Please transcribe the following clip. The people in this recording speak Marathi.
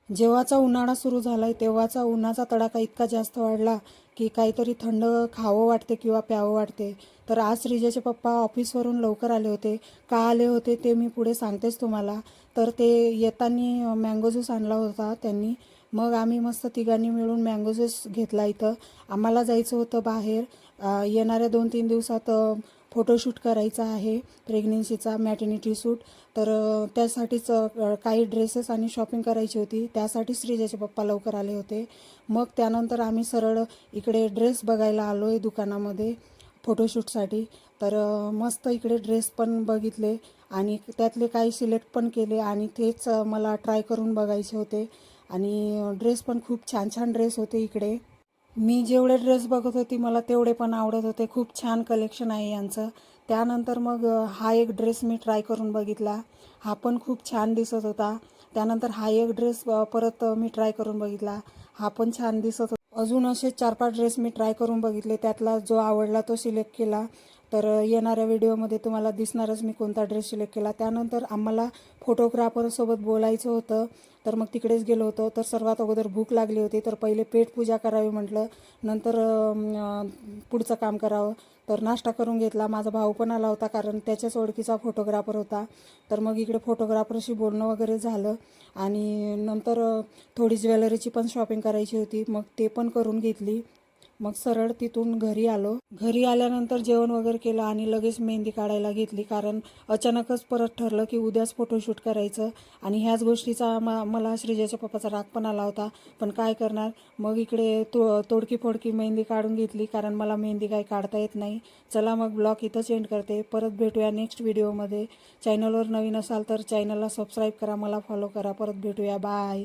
जेव्हाचा उन्हाळा सुरू झालाय तेव्हाचा उन्हाचा तडाखा इतका जास्त वाढला की काहीतरी थंड खावं वाटते किंवा प्यावं वाटते. तर आज श्रीजाचे पप्पा ऑफिसवरून लवकर आले होते. का आले होते ते मी पुढे सांगतेच तुम्हाला. तर ते येताना मँगो ज्यूस आणला होता त्यांनी. मग आम्ही मस्त तिघांनी मिळून मँगो ज्यूस घेतला इथं. आम्हाला जायचं होतं बाहेर. येणाऱ्या 2-3 दिवसात फोटोशूट करायचा आहे प्रेग्नेन्सीचा, मॅटर्निटी शूट. तर त्यासाठीच काही ड्रेसेस आणि शॉपिंग करायची होती. त्यासाठी श्रीजाचे पप्पा लवकर आले होते. मग त्यानंतर आम्ही सरळ इकडे ड्रेस बघायला आलो आहे दुकानामध्ये फोटोशूटसाठी. तर मस्त इकडे ड्रेस पण बघितले आणि त्यातले काही सिलेक्ट पण केले आणि तेच मला ट्राय करून बघायचे होते. आणि ड्रेस पण खूप छान छान ड्रेस होते इकडे. मी जेवढे ड्रेस बघत होती मला तेवढे पण आवडत होते. खूप छान कलेक्शन आहे यांचं. त्यानंतर मग हा एक ड्रेस मी ट्राय करून बघितला. हा पण खूप छान दिसत होता. त्यानंतर हा एक ड्रेस परत मी ट्राय करून बघितला. हा पण छान दिसत होता. अजून असे 4-5 ड्रेस मी ट्राय करून बघितले. त्यातला जो आवडला तो सिलेक्ट केला. तर येणाऱ्या व्हिडिओमध्ये तुम्हाला दिसणारच मी कोणता ड्रेस सिलेक्ट केला. त्यानंतर आम्हाला फोटोग्राफरसोबत बोलायचं होतं. तर मग तिकडेच गेलो होतो. तर सर्वात अगोदर भूक लागली होती. तर पहिले पेटपूजा करावी म्हटलं. नंतर पुढचं काम करावं. तर नाश्ता करून घेतला. माझा भाऊ पण आला होता कारण त्याच्याच ओळखीचा फोटोग्राफर होता. तर मग इकडे फोटोग्राफरशी बोलणं वगैरे झालं. आणि नंतर थोडी ज्वेलरीची पण शॉपिंग करायची होती. मग ते पण करून घेतली. मग सरळ तिथून घरी आलो. घरी आल्यानंतर जेवण वगैरे केलं आणि लगेच मेहंदी काढायला घेतली. कारण अचानकच परत ठरलं की उद्याच फोटोशूट करायचं. आणि ह्याच गोष्टीचा मला श्रीजाच्या पप्पाचा राग पण आला होता. पण काय करणार. मग इकडे तोडकी फोडकी मेहंदी काढून घेतली कारण मला मेहंदी काही काढता येत नाही. चला मग ब्लॉग इथंच एंड करते. परत भेटूया नेक्स्ट व्हिडिओमध्ये. चॅनलवर नवीन असाल तर चॅनलला सबस्क्राईब करा, मला फॉलो करा. परत भेटूया. बाय.